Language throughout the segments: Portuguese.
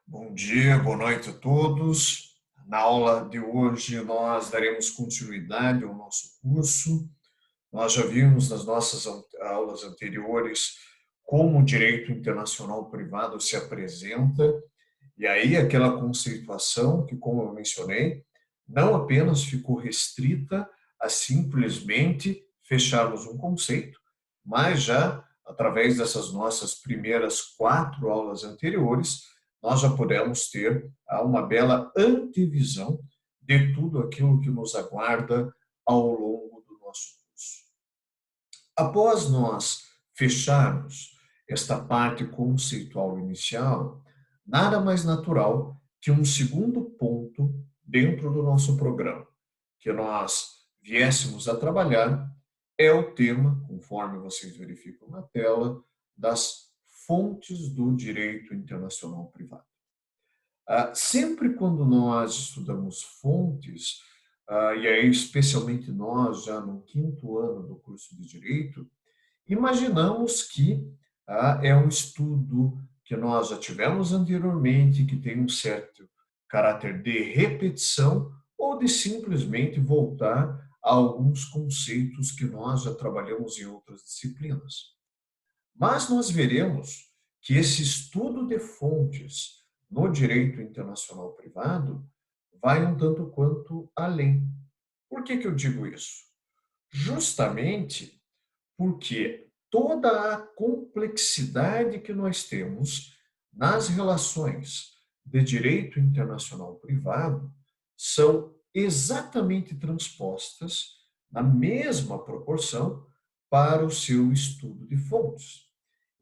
Bom dia, boa noite a todos. Na aula de hoje, nós daremos continuidade ao nosso curso. Nós já vimos nas nossas aulas anteriores como o direito internacional privado se apresenta, e aí aquela conceituação que, como eu mencionei, não apenas ficou restrita a simplesmente fecharmos um conceito, mas já através dessas nossas primeiras 4 aulas anteriores, nós já pudemos ter uma bela antevisão de tudo aquilo que nos aguarda ao longo do nosso curso. Após nós fecharmos esta parte conceitual inicial, nada mais natural que um segundo ponto dentro do nosso programa, que nós viéssemos a trabalhar, é o tema, conforme vocês verificam na tela, das fontes do direito internacional privado. Sempre quando nós estudamos fontes, e aí especialmente nós já no 5º ano do curso de Direito, imaginamos que é um estudo que nós já tivemos anteriormente, que tem um certo caráter de repetição ou de simplesmente voltar a alguns conceitos que nós já trabalhamos em outras disciplinas. Mas nós veremos que esse estudo de fontes no direito internacional privado vai um tanto quanto além. Por que eu digo isso? Justamente porque toda a complexidade que nós temos nas relações de direito internacional privado são exatamente transpostas na mesma proporção para o seu estudo de fontes.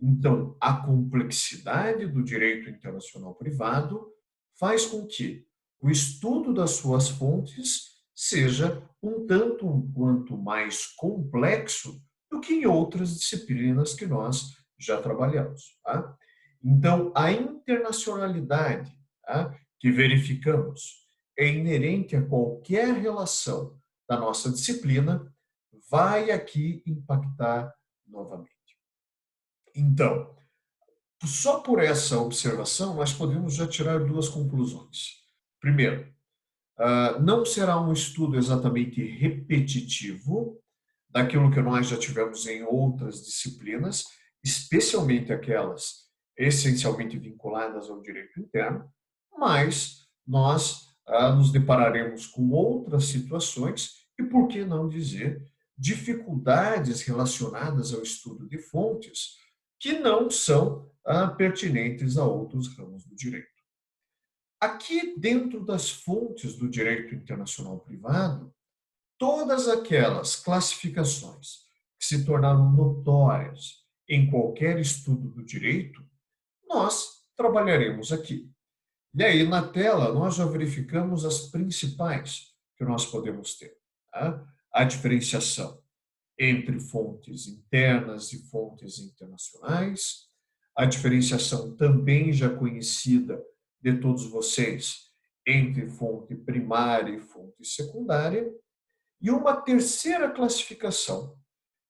Então, a complexidade do direito internacional privado faz com que o estudo das suas fontes seja um tanto quanto mais complexo do que em outras disciplinas que nós já trabalhamos. Tá? Então, a internacionalidade, tá, que verificamos é inerente a qualquer relação da nossa disciplina, vai aqui impactar novamente. Então, só por essa observação, nós podemos já tirar 2 conclusões. Primeiro, não será um estudo exatamente repetitivo daquilo que nós já tivemos em outras disciplinas, especialmente aquelas essencialmente vinculadas ao direito interno, mas nós nos depararemos com outras situações e, por que não dizer, dificuldades relacionadas ao estudo de fontes que não são pertinentes a outros ramos do direito. Aqui, dentro das fontes do direito internacional privado, todas aquelas classificações que se tornaram notórias em qualquer estudo do direito, nós trabalharemos aqui. E aí, na tela, nós já verificamos as principais que nós podemos ter. Tá? A diferenciação entre fontes internas e fontes internacionais, a diferenciação também já conhecida de todos vocês entre fonte primária e fonte secundária, e uma terceira classificação,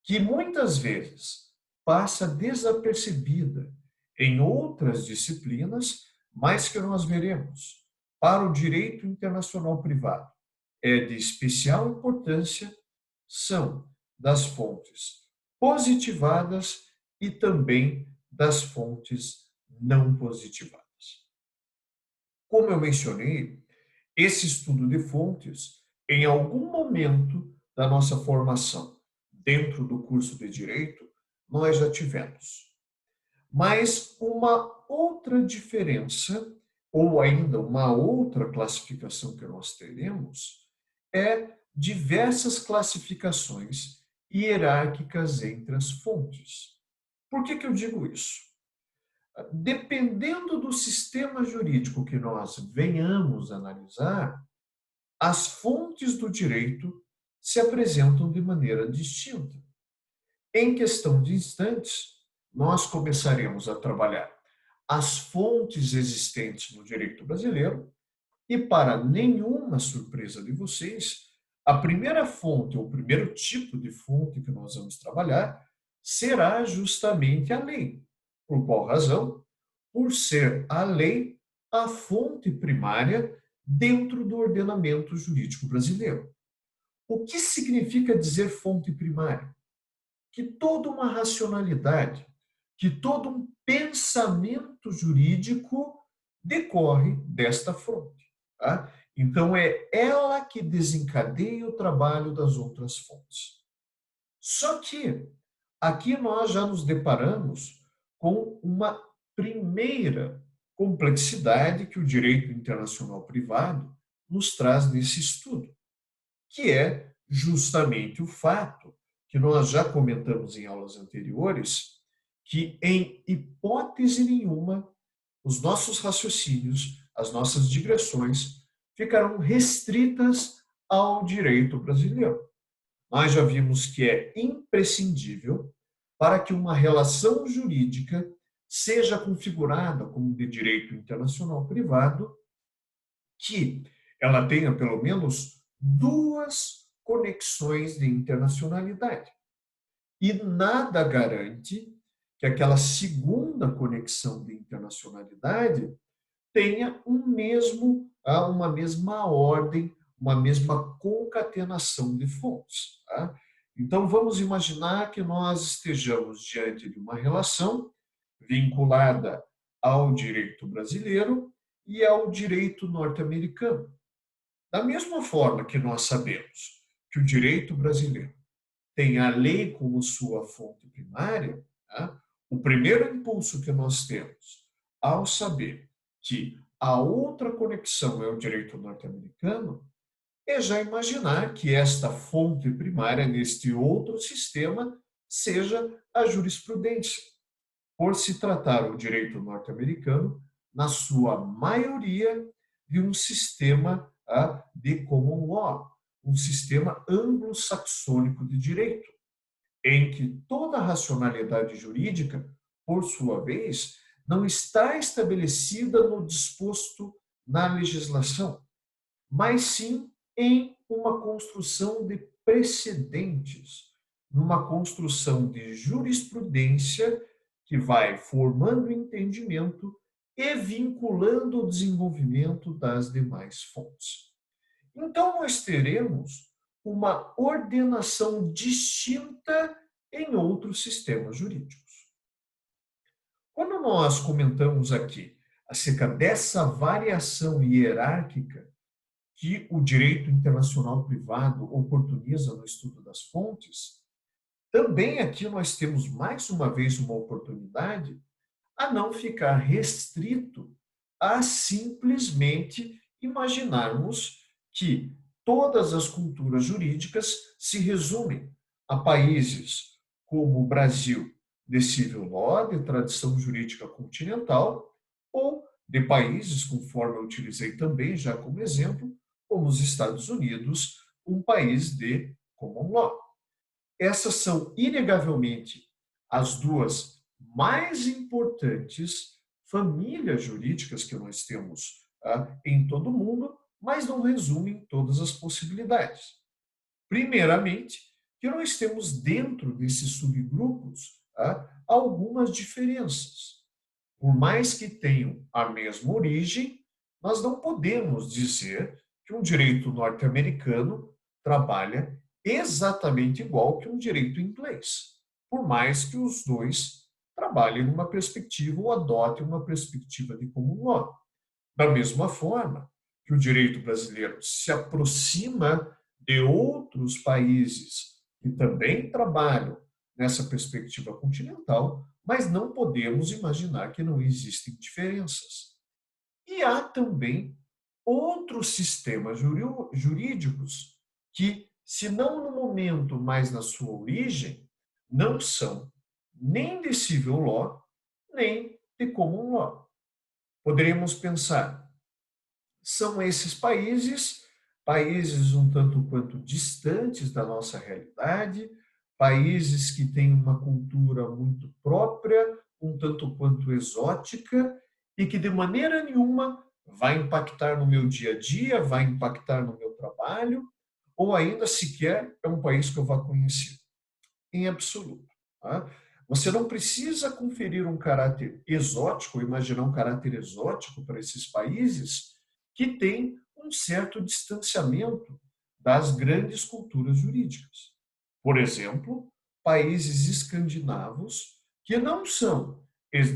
que muitas vezes passa desapercebida em outras disciplinas, mas que nós veremos para o direito internacional privado é de especial importância, são das fontes positivadas e também das fontes não positivadas. Como eu mencionei, esse estudo de fontes, em algum momento da nossa formação, dentro do curso de Direito, nós já tivemos. Mas uma outra diferença, ou ainda uma outra classificação que nós teremos, é diversas classificações hierárquicas entre as fontes. Por que eu digo isso? Dependendo do sistema jurídico que nós venhamos analisar, as fontes do direito se apresentam de maneira distinta. Em questão de instantes, nós começaremos a trabalhar as fontes existentes no direito brasileiro e, para nenhuma surpresa de vocês, a primeira fonte, ou o primeiro tipo de fonte que nós vamos trabalhar será justamente a lei. Por qual razão? Por ser a lei a fonte primária dentro do ordenamento jurídico brasileiro. O que significa dizer fonte primária? Que toda uma racionalidade, que todo um pensamento jurídico decorre desta fonte. Tá? Então, é ela que desencadeia o trabalho das outras fontes. Só que aqui nós já nos deparamos com uma primeira complexidade que o direito internacional privado nos traz nesse estudo, que é justamente o fato que nós já comentamos em aulas anteriores, que em hipótese nenhuma os nossos raciocínios, as nossas digressões ficarão restritas ao direito brasileiro. Nós já vimos que é imprescindível para que uma relação jurídica seja configurada como de direito internacional privado, que ela tenha pelo menos duas conexões de internacionalidade. E nada garante que aquela segunda conexão de internacionalidade tenha uma mesma ordem, uma mesma concatenação de fontes. Tá? Então, vamos imaginar que nós estejamos diante de uma relação vinculada ao direito brasileiro e ao direito norte-americano. Da mesma forma que nós sabemos que o direito brasileiro tem a lei como sua fonte primária, tá? O primeiro impulso que nós temos ao saber que a outra conexão é o direito norte-americano é já imaginar que esta fonte primária neste outro sistema seja a jurisprudência, por se tratar o direito norte-americano, na sua maioria, de um sistema de common law, um sistema anglo-saxônico de direito, em que toda a racionalidade jurídica, por sua vez, não está estabelecida no disposto na legislação, mas sim em uma construção de precedentes, numa construção de jurisprudência que vai formando entendimento e vinculando o desenvolvimento das demais fontes. Então, nós teremos uma ordenação distinta em outros sistemas jurídicos. Quando nós comentamos aqui acerca dessa variação hierárquica que o direito internacional privado oportuniza no estudo das fontes, também aqui nós temos mais uma vez uma oportunidade a não ficar restrito a simplesmente imaginarmos que todas as culturas jurídicas se resumem a países como o Brasil, de civil law, de tradição jurídica continental, ou de países, conforme eu utilizei também já como exemplo, como os Estados Unidos, um país de common law. Essas são, inegavelmente, as duas mais importantes famílias jurídicas que nós temos em todo o mundo, mas não resumem todas as possibilidades. Primeiramente, que nós temos dentro desses subgrupos algumas diferenças. Por mais que tenham a mesma origem, nós não podemos dizer que um direito norte-americano trabalha exatamente igual que um direito inglês, por mais que os dois trabalhem numa perspectiva ou adotem uma perspectiva de common law. Da mesma forma que o direito brasileiro se aproxima de outros países que também trabalham nessa perspectiva continental, mas não podemos imaginar que não existem diferenças. E há também outros sistemas jurídicos que, se não no momento, mas na sua origem, não são nem de civil law, nem de common law. Poderíamos pensar, são esses países um tanto quanto distantes da nossa realidade, países que têm uma cultura muito própria, um tanto quanto exótica, e que de maneira nenhuma vai impactar no meu dia a dia, vai impactar no meu trabalho, ou ainda sequer é um país que eu vá conhecer, em absoluto. Tá? Você não precisa conferir um caráter exótico, imaginar um caráter exótico para esses países que têm um certo distanciamento das grandes culturas jurídicas. Por exemplo, países escandinavos que não são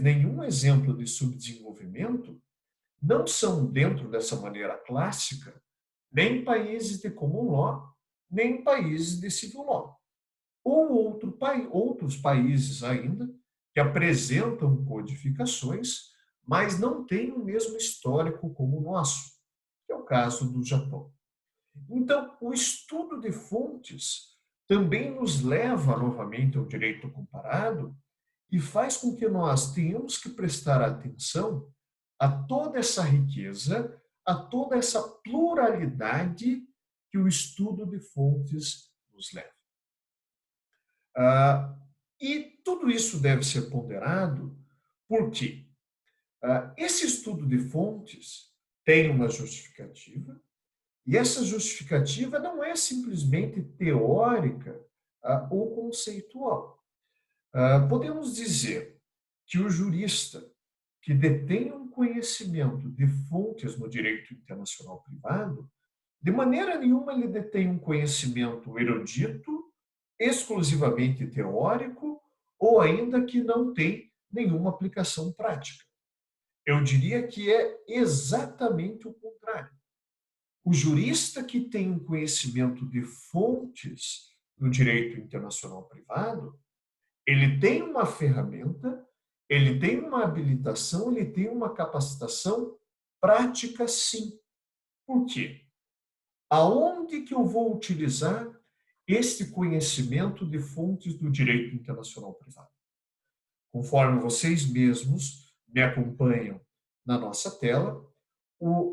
nenhum exemplo de subdesenvolvimento, não são, dentro dessa maneira clássica, nem países de common law, nem países de civil law. Ou outros países ainda que apresentam codificações, mas não têm o mesmo histórico como o nosso, que é o caso do Japão. Então, o estudo de fontes também nos leva novamente ao direito comparado e faz com que nós tenhamos que prestar atenção a toda essa riqueza, a toda essa pluralidade que o estudo de fontes nos leva. E tudo isso deve ser ponderado porque esse estudo de fontes tem uma justificativa, e essa justificativa não é simplesmente teórica ou conceitual. Podemos dizer que o jurista que detém um conhecimento de fontes no direito internacional privado, de maneira nenhuma ele detém um conhecimento erudito, exclusivamente teórico, ou ainda que não tem nenhuma aplicação prática. Eu diria que é exatamente o contrário. O jurista que tem um conhecimento de fontes no direito internacional privado, ele tem uma ferramenta, ele tem uma habilitação, ele tem uma capacitação prática, sim. Por quê? Aonde que eu vou utilizar este conhecimento de fontes do direito internacional privado? Conforme vocês mesmos me acompanham na nossa tela,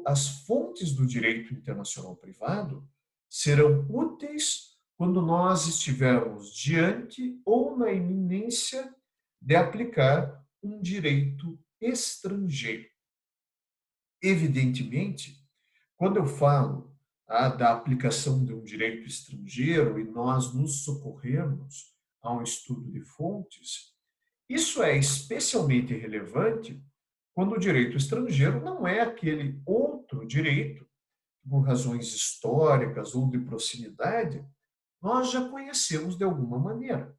as fontes do direito internacional privado serão úteis quando nós estivermos diante ou na iminência de aplicar um direito estrangeiro. Evidentemente, quando eu falo da aplicação de um direito estrangeiro e nós nos socorrermos a um estudo de fontes, isso é especialmente relevante quando o direito estrangeiro não é aquele outro direito, por razões históricas ou de proximidade, nós já conhecemos de alguma maneira.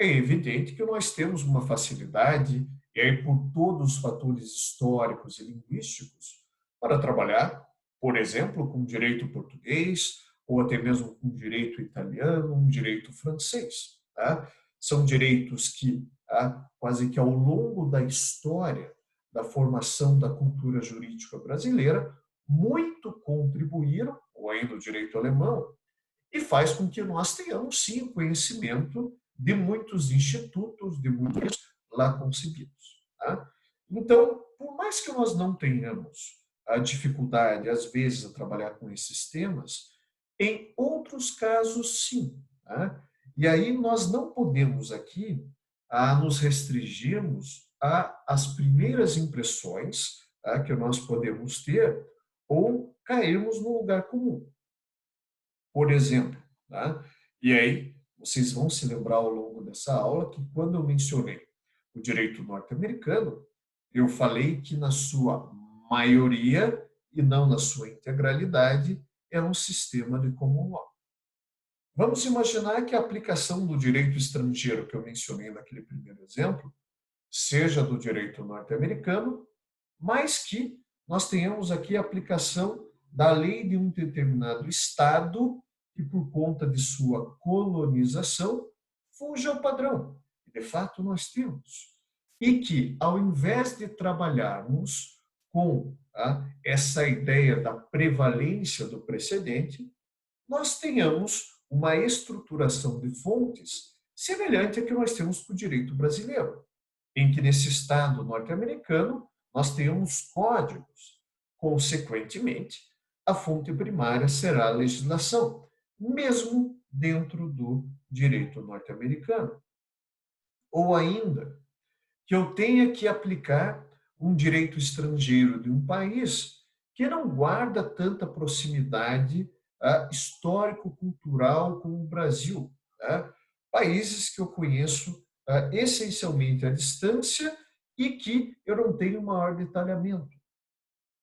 É evidente que nós temos uma facilidade, e aí por todos os fatores históricos e linguísticos, para trabalhar, por exemplo, com direito português, ou até mesmo com direito italiano, um direito francês. Tá? São direitos que, quase que ao longo da história da formação da cultura jurídica brasileira, muito contribuíram, ou ainda o direito alemão, e faz com que nós tenhamos, sim, conhecimento de muitos institutos, de muitos lá concebidos. Tá? Então, por mais que nós não tenhamos a dificuldade, às vezes, a trabalhar com esses temas, em outros casos, sim. Tá? E aí nós não podemos aqui nos restringirmos às primeiras impressões que nós podemos ter ou cairmos no lugar comum. Por exemplo, tá? E aí vocês vão se lembrar ao longo dessa aula que quando eu mencionei o direito norte-americano, eu falei que na sua maioria e não na sua integralidade é um sistema de common law. Vamos imaginar que a aplicação do direito estrangeiro que eu mencionei naquele primeiro exemplo seja do direito norte-americano, mas que nós tenhamos aqui a aplicação da lei de um determinado estado que, por conta de sua colonização, fuja ao padrão. E, de fato, nós temos. E que, ao invés de trabalharmos com essa ideia da prevalência do precedente, nós tenhamos uma estruturação de fontes semelhante à que nós temos com o direito brasileiro, em que, nesse estado norte-americano, nós tenhamos códigos. Consequentemente, a fonte primária será a legislação, mesmo dentro do direito norte-americano. Ou ainda, que eu tenha que aplicar um direito estrangeiro de um país que não guarda tanta proximidade histórico-cultural com o Brasil. Países que eu conheço essencialmente à distância e que eu não tenho maior detalhamento.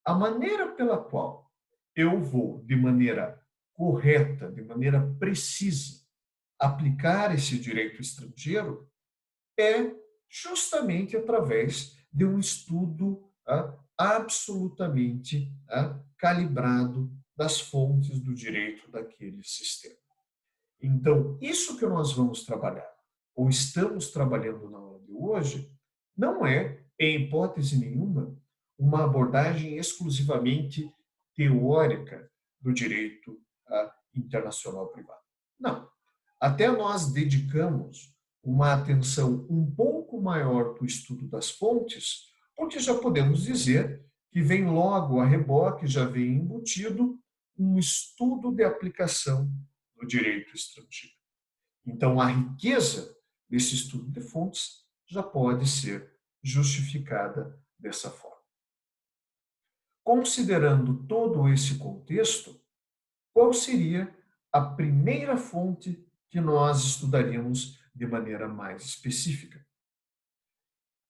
A maneira pela qual eu vou, de maneira correta, de maneira precisa, aplicar esse direito estrangeiro é justamente através de um estudo absolutamente calibrado das fontes do direito daquele sistema. Então, isso que nós vamos trabalhar, ou estamos trabalhando na aula de hoje, não é, em hipótese nenhuma, uma abordagem exclusivamente teórica do direito internacional privado. Não. Até nós dedicamos uma atenção um pouco maior para o estudo das fontes, porque já podemos dizer que vem logo a reboque, já vem embutido um estudo de aplicação do direito estrangeiro. Então, a riqueza desse estudo de fontes já pode ser justificada dessa forma. Considerando todo esse contexto, qual seria a primeira fonte que nós estudaríamos de maneira mais específica?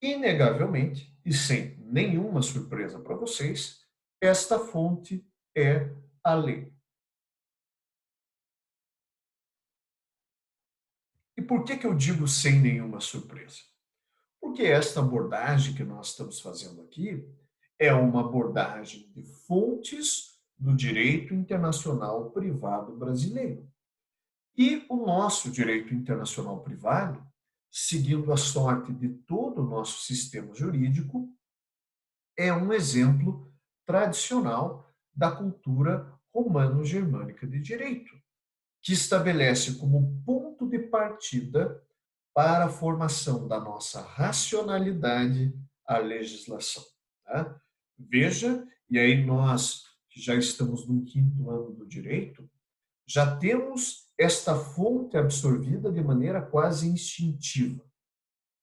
Inegavelmente, e sem nenhuma surpresa para vocês, esta fonte é a lei. E por que eu digo sem nenhuma surpresa? Porque esta abordagem que nós estamos fazendo aqui é uma abordagem de fontes do direito internacional privado brasileiro. E o nosso direito internacional privado, seguindo a sorte de todo o nosso sistema jurídico, é um exemplo tradicional da cultura romano-germânica de direito, que estabelece como ponto de partida para a formação da nossa racionalidade a legislação. Tá? Veja, e aí nós que já estamos no 5º ano do direito, já temos esta fonte absorvida de maneira quase instintiva.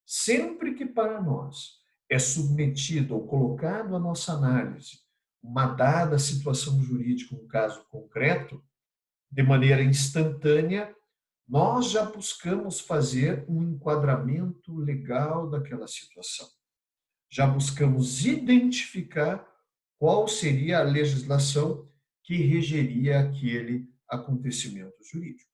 Sempre que para nós é submetido ou colocado à nossa análise uma dada situação jurídica, um caso concreto, de maneira instantânea, nós já buscamos fazer um enquadramento legal daquela situação. Já buscamos identificar qual seria a legislação que regeria aquele acontecimento jurídico.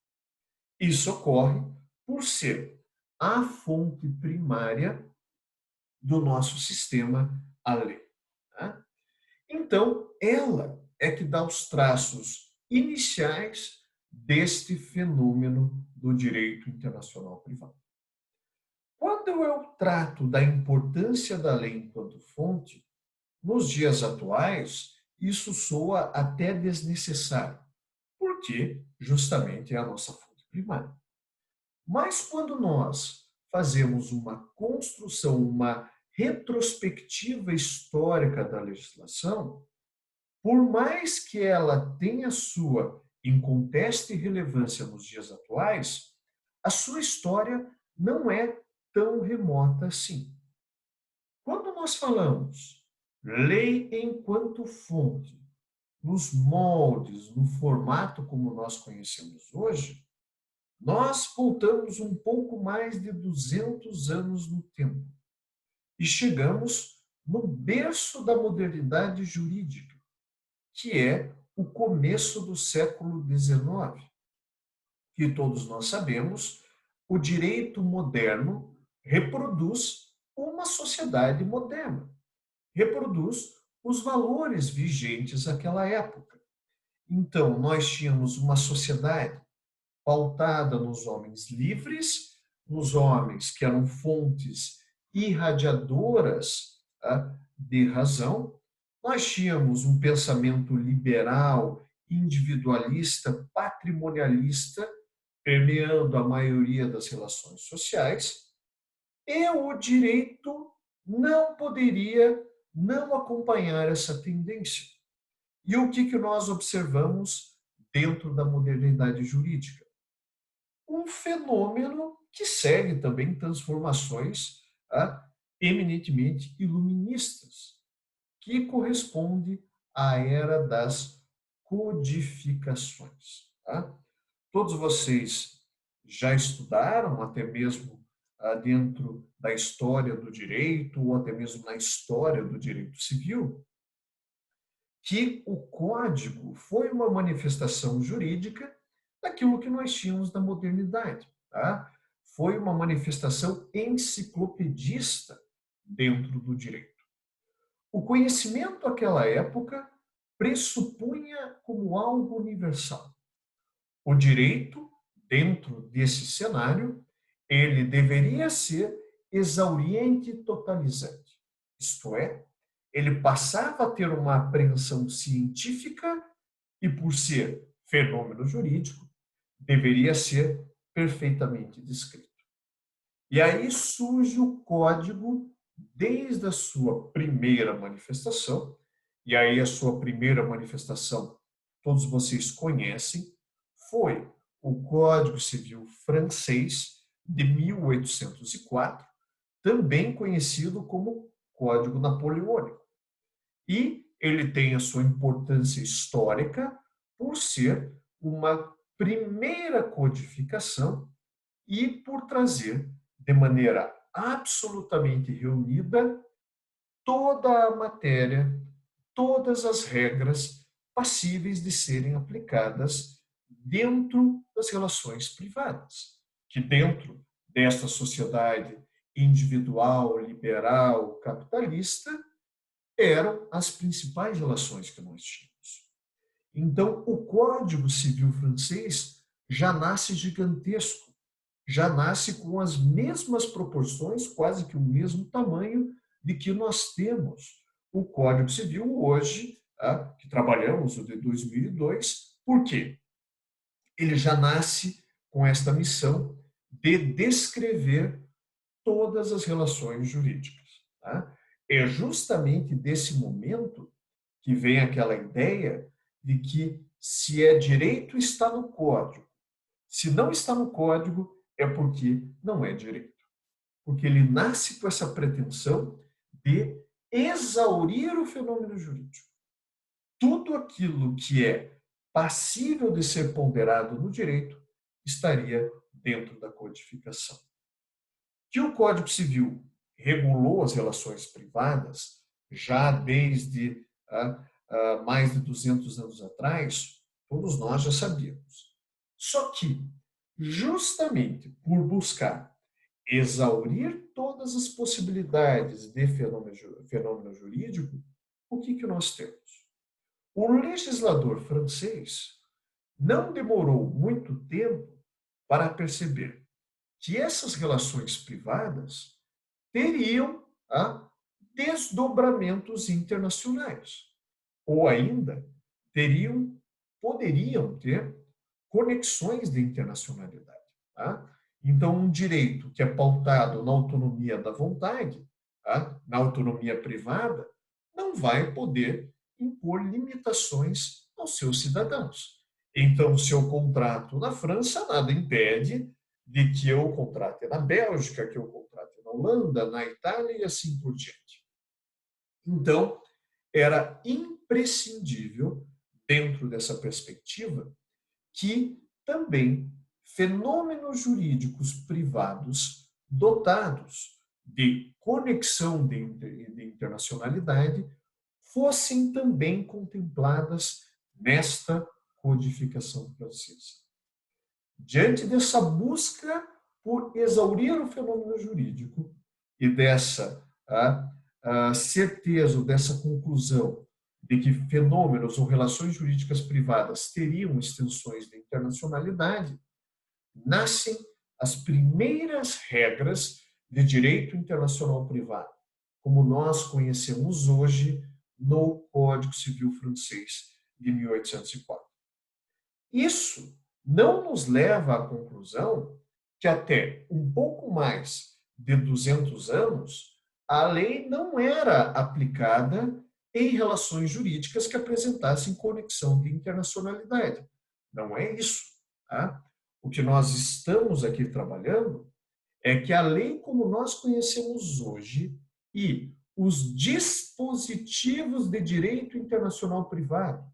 Isso ocorre por ser a fonte primária do nosso sistema, a lei. Tá? Então, ela é que dá os traços iniciais deste fenômeno do direito internacional privado. Quando eu trato da importância da lei enquanto fonte, nos dias atuais, isso soa até desnecessário, porque justamente é a nossa fonte primária. Mas quando nós fazemos uma construção, uma retrospectiva histórica da legislação, por mais que ela tenha sua inconteste relevância nos dias atuais, a sua história não é tão remota assim. Quando nós falamos lei enquanto fonte, nos moldes, no formato como nós conhecemos hoje, nós voltamos um pouco mais de 200 anos no tempo e chegamos no berço da modernidade jurídica, que é o começo do século XIX. Que todos nós sabemos, o direito moderno reproduz uma sociedade moderna, reproduz os valores vigentes naquela época. Então, nós tínhamos uma sociedade pautada nos homens livres, nos homens que eram fontes irradiadoras de razão. Nós tínhamos um pensamento liberal, individualista, patrimonialista, permeando a maioria das relações sociais, e o direito não poderia não acompanhar essa tendência. E o que nós observamos dentro da modernidade jurídica? Um fenômeno que segue também transformações eminentemente iluministas, que corresponde à era das codificações. Tá? Todos vocês já estudaram, até mesmo dentro da história do direito, ou até mesmo na história do direito civil, que o código foi uma manifestação jurídica daquilo que nós tínhamos na modernidade. Tá? Foi uma manifestação enciclopedista dentro do direito. O conhecimento naquela época pressupunha como algo universal. O direito, dentro desse cenário, ele deveria ser exauriente e totalizante. Isto é, ele passava a ter uma apreensão científica e, por ser fenômeno jurídico, deveria ser perfeitamente descrito. E aí surge o código desde a sua primeira manifestação, e aí a sua primeira manifestação, todos vocês conhecem, foi o Código Civil francês de 1804, também conhecido como Código Napoleônico. E ele tem a sua importância histórica por ser uma primeira codificação e por trazer de maneira absolutamente reunida toda a matéria, todas as regras passíveis de serem aplicadas dentro das relações privadas, que dentro desta sociedade individual, liberal, capitalista, eram as principais relações que nós tínhamos. Então, o Código Civil francês já nasce gigantesco, já nasce com as mesmas proporções, quase que o mesmo tamanho de que nós temos o Código Civil hoje, que trabalhamos, o de 2002. Por quê? Ele já nasce com esta missão de descrever todas as relações jurídicas. É justamente desse momento que vem aquela ideia de que se é direito, está no código. Se não está no código, é porque não é direito. Porque ele nasce com essa pretensão de exaurir o fenômeno jurídico. Tudo aquilo que é passível de ser ponderado no direito estaria dentro da codificação. Que o Código Civil regulou as relações privadas já desde mais de 200 anos atrás, todos nós já sabíamos. Só que, justamente por buscar exaurir todas as possibilidades de fenômeno jurídico, o que nós temos? O legislador francês não demorou muito tempo para perceber que essas relações privadas teriam desdobramentos internacionais, ou ainda poderiam ter conexões de internacionalidade. Então, um direito que é pautado na autonomia da vontade, na autonomia privada, não vai poder impor limitações aos seus cidadãos. Então, se eu contrato na França, nada impede de que eu contrate na Bélgica, que eu contrate na Holanda, na Itália e assim por diante. Então, era imprescindível, dentro dessa perspectiva, que também fenômenos jurídicos privados dotados de conexão de internacionalidade fossem também contempladas nesta codificação francesa. Diante dessa busca por exaurir o fenômeno jurídico e dessa certeza, dessa conclusão de que fenômenos ou relações jurídicas privadas teriam extensões de internacionalidade, nascem as primeiras regras de direito internacional privado, como nós conhecemos hoje no Código Civil francês de 1804. Isso não nos leva à conclusão que até um pouco mais de 200 anos, a lei não era aplicada em relações jurídicas que apresentassem conexão de internacionalidade. Não é isso. O que nós estamos aqui trabalhando é que a lei como nós conhecemos hoje e os dispositivos de direito internacional privado,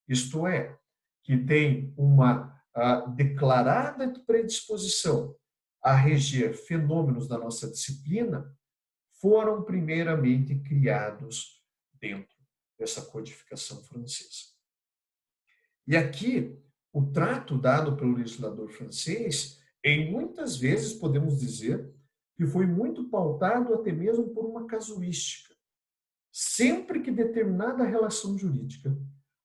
isto é, que tem uma declarada predisposição a reger fenômenos da nossa disciplina foram primeiramente criados dentro dessa codificação francesa. E aqui, o trato dado pelo legislador francês, em muitas vezes podemos dizer que foi muito pautado até mesmo por uma casuística. Sempre que determinada relação jurídica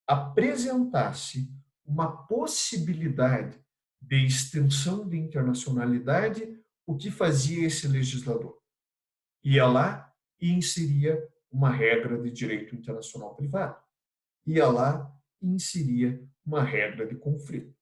apresentasse uma possibilidade de extensão de internacionalidade, o que fazia esse legislador? Ia lá e inseria uma regra de direito internacional privado. Ia lá e inseria uma regra de conflito.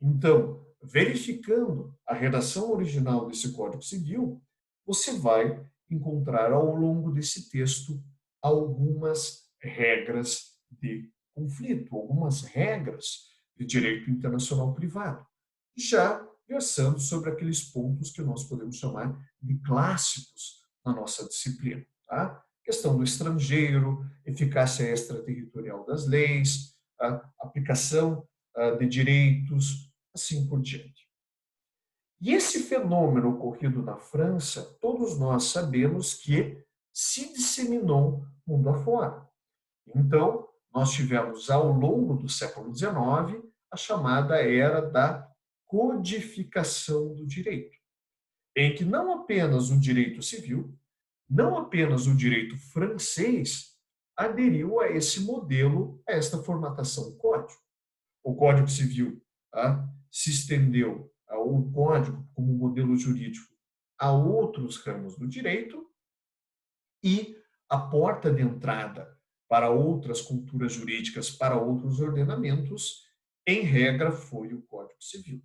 Então, verificando a redação original desse Código Civil, você vai encontrar ao longo desse texto algumas regras de conflito, algumas regras de direito internacional privado, já versando sobre aqueles pontos que nós podemos chamar de clássicos na nossa disciplina. Tá? Questão do estrangeiro, eficácia extraterritorial das leis, a aplicação de direitos, assim por diante. E esse fenômeno ocorrido na França, todos nós sabemos que se disseminou mundo afora. Então, nós tivemos ao longo do século XIX a chamada era da codificação do direito, em que não apenas o direito civil, não apenas o direito francês aderiu a esse modelo, a esta formatação código. O Código Civil se estendeu o código como modelo jurídico a outros ramos do direito e a porta de entrada para outras culturas jurídicas, para outros ordenamentos, em regra, foi o Código Civil.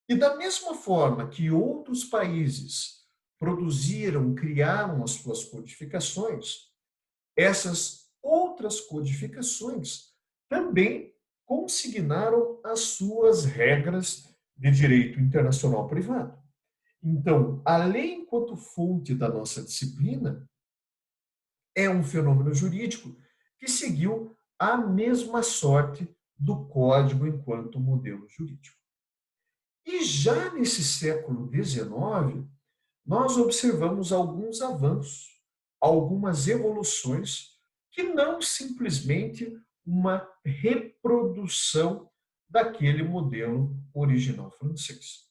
E da mesma forma que outros países produziram, criaram as suas codificações, essas outras codificações também consignaram as suas regras de direito internacional privado. Então, a lei enquanto fonte da nossa disciplina é um fenômeno jurídico que seguiu a mesma sorte do código enquanto modelo jurídico. E já nesse século XIX, nós observamos alguns avanços, algumas evoluções, que não simplesmente uma reprodução daquele modelo original francês.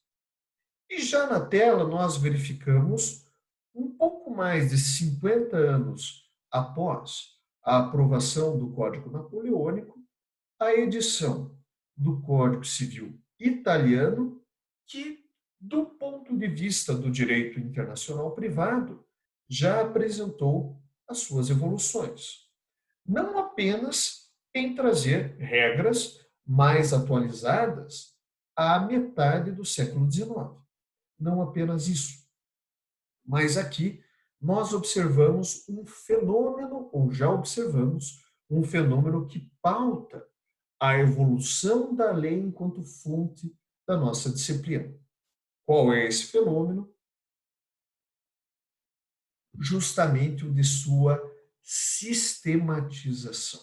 E já na tela nós verificamos, um pouco mais de 50 anos após a aprovação do Código Napoleônico, a edição do Código Civil italiano, que, do ponto de vista do direito internacional privado, já apresentou as suas evoluções. Não apenas em trazer regras mais atualizadas à metade do século XIX. Não apenas isso. Mas aqui nós observamos um fenômeno, ou já observamos, um fenômeno que pauta a evolução da lei enquanto fonte da nossa disciplina. Qual é esse fenômeno? Justamente o de sua sistematização.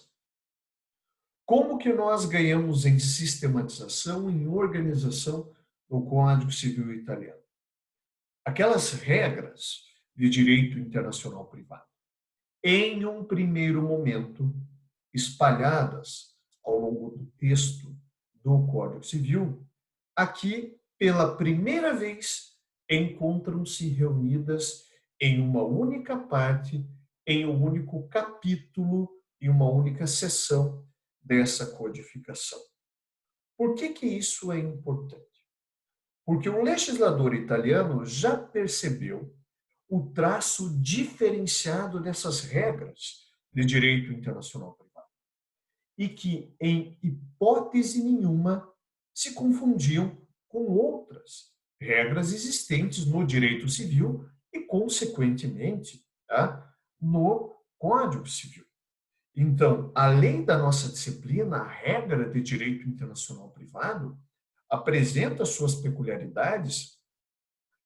Como que nós ganhamos em sistematização, em organização no Código Civil italiano? Aquelas regras de direito internacional privado, em um primeiro momento, espalhadas ao longo do texto do Código Civil, aqui, pela primeira vez, encontram-se reunidas em uma única parte, em um único capítulo e uma única seção dessa codificação. Por que isso é importante? Porque o legislador italiano já percebeu o traço diferenciado dessas regras de direito internacional privado e que, em hipótese nenhuma, se confundiam com outras regras existentes no direito civil e, consequentemente, no Código Civil. Então, além da nossa disciplina, a regra de direito internacional privado apresenta suas peculiaridades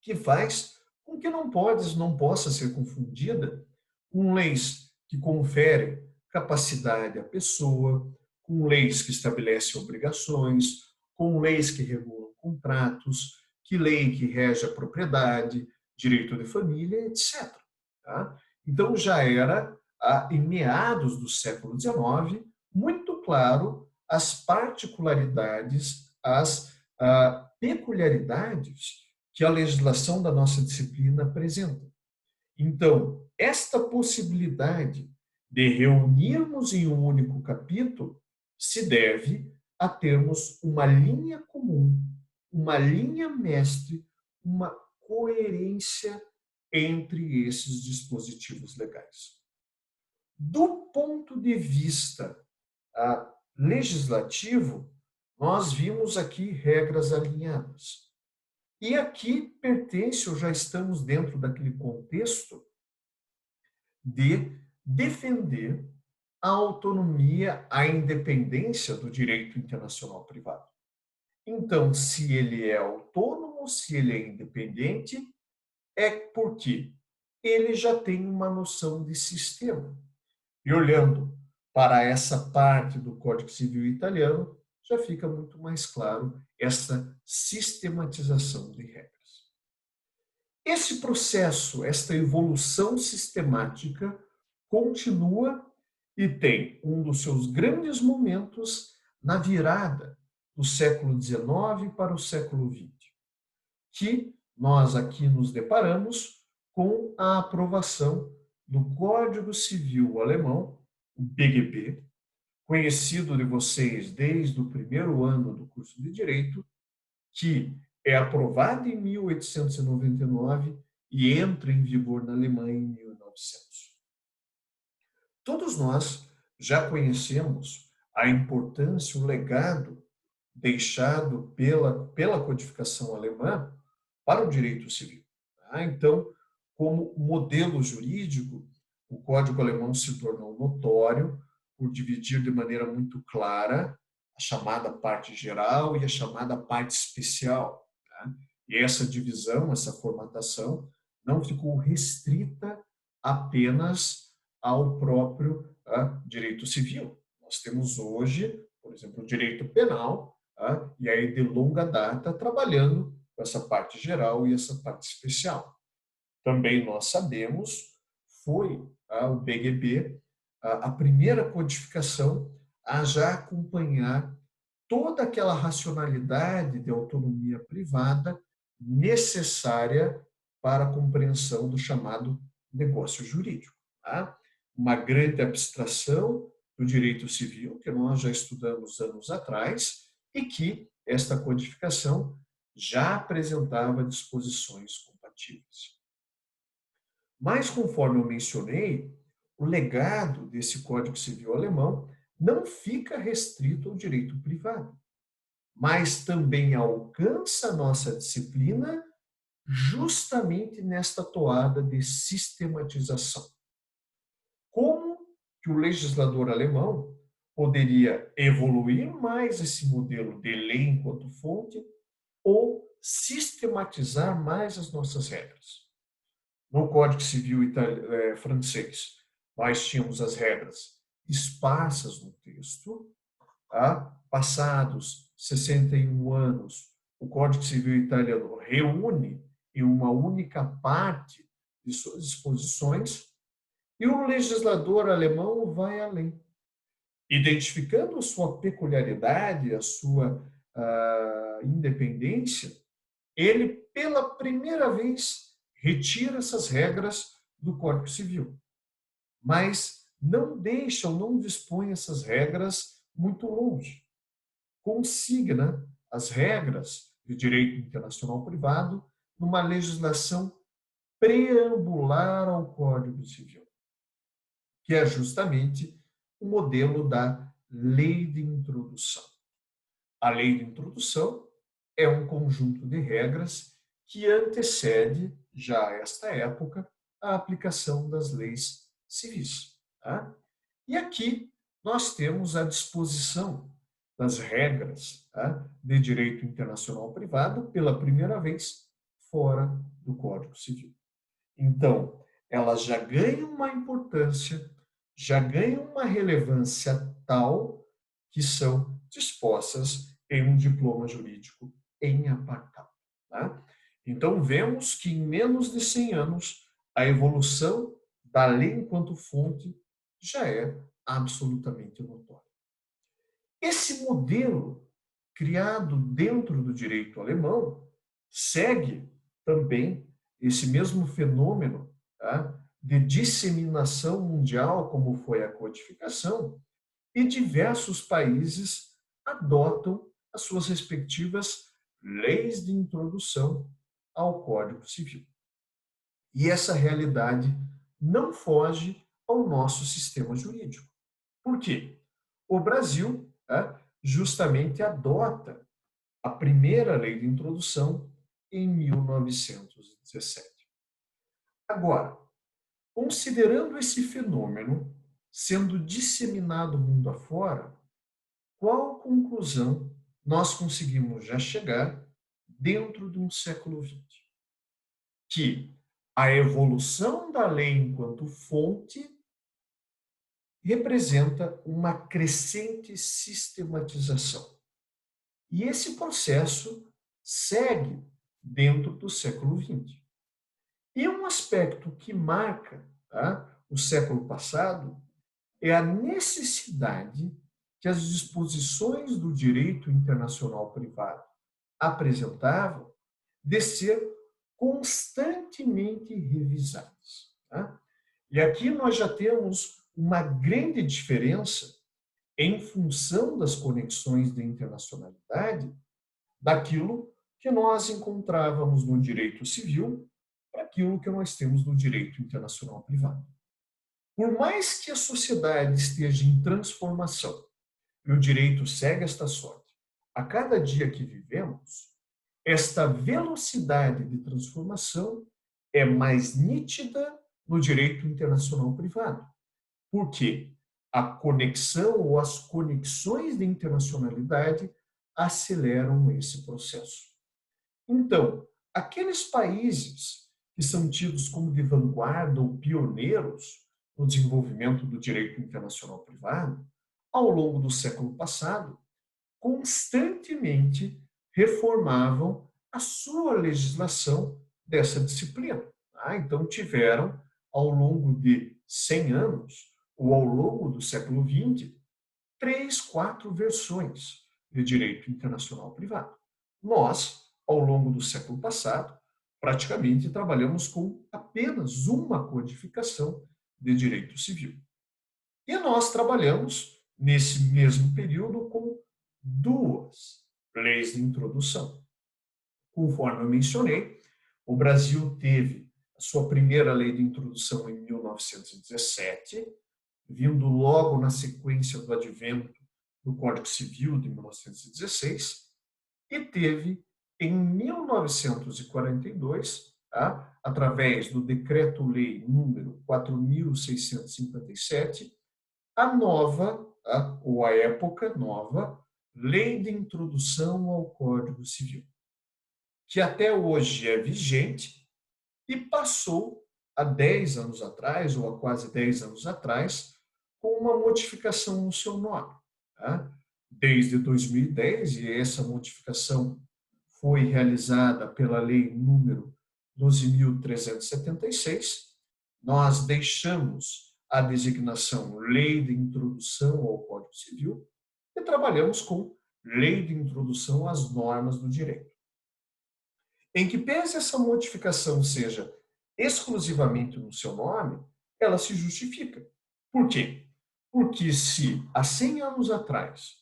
que faz com que não possa ser confundida com leis que conferem capacidade à pessoa, com leis que estabelecem obrigações, com leis que regulam contratos, que lei que rege a propriedade, direito de família, etc. Tá? Então, já era, em meados do século XIX, muito claro as particularidades, as peculiaridades que a legislação da nossa disciplina apresenta. Então, esta possibilidade de reunirmos em um único capítulo se deve a termos uma linha comum, uma linha mestre, uma coerência entre esses dispositivos legais. Do ponto de vista legislativo, nós vimos aqui regras alinhadas. E aqui pertence, ou já estamos dentro daquele contexto, de defender a autonomia, a independência do direito internacional privado. Então, se ele é autônomo, se ele é independente, é porque ele já tem uma noção de sistema. E olhando para essa parte do Código Civil italiano, já fica muito mais claro essa sistematização de regras. Esse processo, esta evolução sistemática, continua e tem um dos seus grandes momentos na virada do século XIX para o século XX, que nós aqui nos deparamos com a aprovação do Código Civil Alemão, o BGB, conhecido de vocês desde o primeiro ano do curso de Direito, que é aprovado em 1899 e entra em vigor na Alemanha em 1900. Todos nós já conhecemos a importância, o legado deixado pela codificação alemã para o direito civil. Tá? Então, como modelo jurídico, o Código Alemão se tornou notório por dividir de maneira muito clara a chamada parte geral e a chamada parte especial. Tá? E essa divisão, essa formatação, não ficou restrita apenas ao próprio direito civil. Nós temos hoje, por exemplo, o direito penal, e aí de longa data, trabalhando com essa parte geral e essa parte especial. Também nós sabemos, foi o BGB a primeira codificação a já acompanhar toda aquela racionalidade de autonomia privada necessária para a compreensão do chamado negócio jurídico. Tá? Uma grande abstração do direito civil, que nós já estudamos anos atrás, e que esta codificação já apresentava disposições compatíveis. Mas, conforme eu mencionei, o legado desse Código Civil alemão não fica restrito ao direito privado, mas também alcança a nossa disciplina justamente nesta toada de sistematização. Como que o legislador alemão poderia evoluir mais esse modelo de lei enquanto fonte ou sistematizar mais as nossas regras? No Código Civil francês, nós tínhamos as regras esparsas no texto. Passados 61 anos, o Código Civil italiano reúne em uma única parte de suas disposições e o legislador alemão vai além, identificando a sua peculiaridade, a sua independência. Ele, pela primeira vez, retira essas regras do Código Civil, mas não deixa ou não dispõe essas regras muito longe. Consigna as regras de direito internacional privado numa legislação preambular ao Código Civil, que é justamente o modelo da lei de introdução. A lei de introdução é um conjunto de regras que antecede, já esta época, a aplicação das leis civis. Tá? E aqui nós temos a disposição das regras de direito internacional privado pela primeira vez fora do Código Civil. Então, elas já ganham uma importância, já ganham uma relevância tal que são dispostas em um diploma jurídico em apartado. Tá? Então, vemos que em menos de 100 anos, a evolução da lei enquanto fonte já é absolutamente notória. Esse modelo, criado dentro do direito alemão, segue também esse mesmo fenômeno, tá, de disseminação mundial, como foi a codificação, e diversos países adotam as suas respectivas leis de introdução ao Código Civil. E essa realidade não foge ao nosso sistema jurídico. Por quê? O Brasil, tá, justamente adota a primeira lei de introdução em 1917. Agora, considerando esse fenômeno sendo disseminado mundo afora, qual conclusão nós conseguimos já chegar dentro de um século XX? Que a evolução da lei enquanto fonte representa uma crescente sistematização. E esse processo segue dentro do século XX. E um aspecto que marca, tá, o século passado é a necessidade que as disposições do direito internacional privado apresentavam de ser constantemente revisadas. Tá? E aqui nós já temos uma grande diferença em função das conexões de internacionalidade daquilo que nós encontrávamos no direito civil para aquilo que nós temos no direito internacional privado. Por mais que a sociedade esteja em transformação e o direito segue esta sorte, a cada dia que vivemos, esta velocidade de transformação é mais nítida no direito internacional privado. Por quê? A conexão ou as conexões de internacionalidade aceleram esse processo. Então, aqueles países que são tidos como de vanguarda ou pioneiros no desenvolvimento do direito internacional privado, ao longo do século passado, constantemente reformavam a sua legislação dessa disciplina. Tá? Então, tiveram, ao longo de 100 anos, ou ao longo do século XX, 3, 4 versões de direito internacional privado. Nós, ao longo do século passado, praticamente trabalhamos com apenas uma codificação de direito civil. E nós trabalhamos, nesse mesmo período, com 2 leis de introdução. Conforme eu mencionei, o Brasil teve a sua primeira lei de introdução em 1917, vindo logo na sequência do advento do Código Civil de 1916, e teve, em 1942, tá, através do Decreto-Lei número 4.657, a nova, tá, ou a época nova, Lei de Introdução ao Código Civil, que até hoje é vigente e passou há 10 anos atrás, ou há quase 10 anos atrás, com uma modificação no seu nome. Tá? Desde 2010, e essa modificação foi realizada pela Lei número 12.376, nós deixamos a designação Lei de Introdução ao Código Civil e trabalhamos com Lei de Introdução às Normas do Direito. Em que pese essa modificação seja exclusivamente no seu nome, ela se justifica. Por quê? Porque se há 100 anos atrás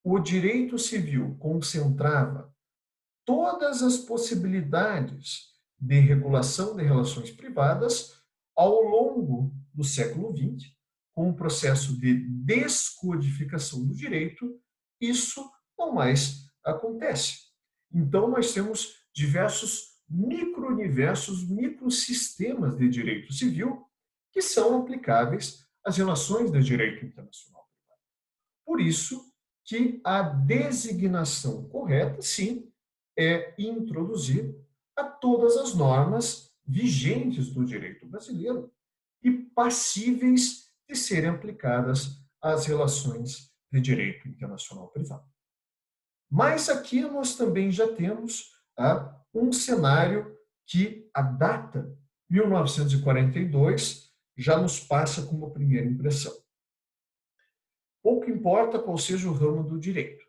o direito civil concentrava todas as possibilidades de regulação de relações privadas, ao longo do século XX, com o processo de descodificação do direito, isso não mais acontece. Então, nós temos diversos micro-universos, microsistemas de direito civil que são aplicáveis às relações de direito internacional. Por isso que a designação correta, sim, é introduzir a todas as normas vigentes do direito brasileiro e passíveis de serem aplicadas às relações de direito internacional privado. Mas aqui nós também já temos um cenário que a data 1942 já nos passa como primeira impressão. Pouco importa qual seja o ramo do direito.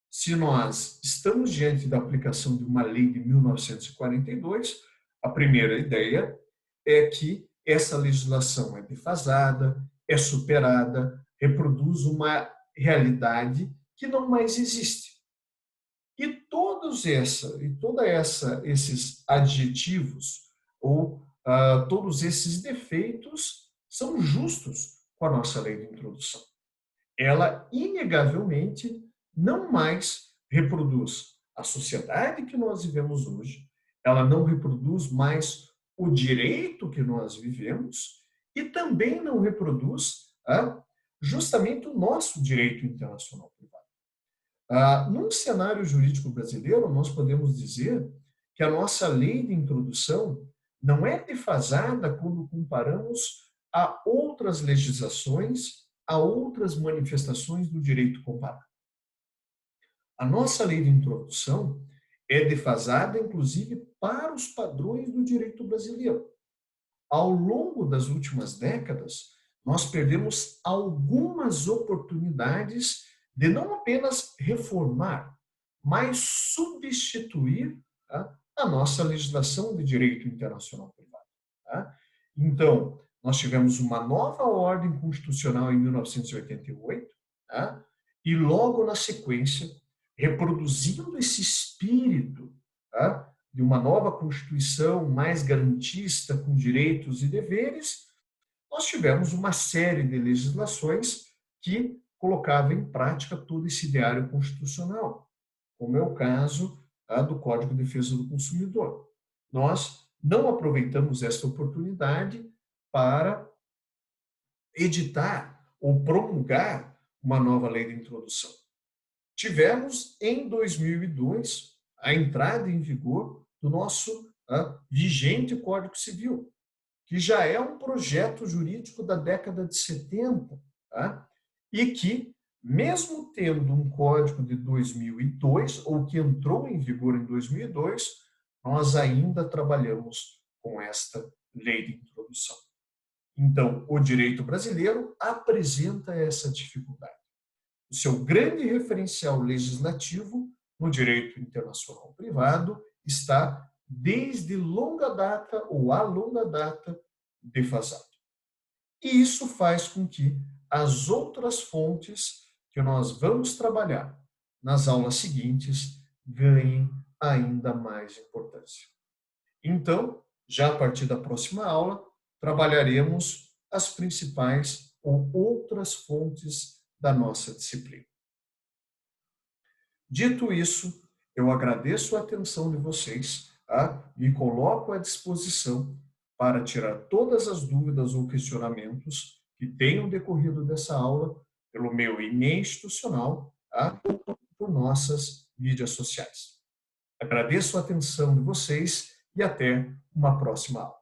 Se nós estamos diante da aplicação de uma lei de 1942, a primeira ideia é que essa legislação é defasada, é superada, reproduz uma realidade que não mais existe. E todos esses adjetivos ou todos esses defeitos são justos com a nossa lei de introdução. Ela, inegavelmente, não mais reproduz a sociedade que nós vivemos hoje, ela não reproduz mais o direito que nós vivemos e também não reproduz justamente o nosso direito internacional privado. Num cenário jurídico brasileiro, nós podemos dizer que a nossa lei de introdução não é defasada quando comparamos a outras legislações, a outras manifestações do direito comparado. A nossa lei de introdução é defasada, inclusive, para os padrões do direito brasileiro. Ao longo das últimas décadas, nós perdemos algumas oportunidades de não apenas reformar, mas substituir a nossa legislação de direito internacional privado. Então, nós tivemos uma nova ordem constitucional em 1988, e logo na sequência, reproduzindo esse espírito de uma nova Constituição mais garantista, com direitos e deveres, nós tivemos uma série de legislações que colocavam em prática todo esse ideário constitucional, como é o caso do Código de Defesa do Consumidor. Nós não aproveitamos esta oportunidade para editar ou promulgar uma nova lei de introdução. Tivemos, em 2002, a entrada em vigor do nosso vigente Código Civil, que já é um projeto jurídico da década de 70, e que, mesmo tendo um código de 2002, ou que entrou em vigor em 2002, nós ainda trabalhamos com esta lei de introdução. Então, o direito brasileiro apresenta essa dificuldade. O seu grande referencial legislativo no direito internacional privado está, desde longa data ou a longa data, defasado. E isso faz com que as outras fontes que nós vamos trabalhar nas aulas seguintes ganhem ainda mais importância. Então, já a partir da próxima aula, trabalharemos as principais ou outras fontes da nossa disciplina. Dito isso, eu agradeço a atenção de vocês, me coloco à disposição para tirar todas as dúvidas ou questionamentos que tenham decorrido dessa aula pelo meu e-mail institucional ou por nossas mídias sociais. Agradeço a atenção de vocês e até uma próxima aula.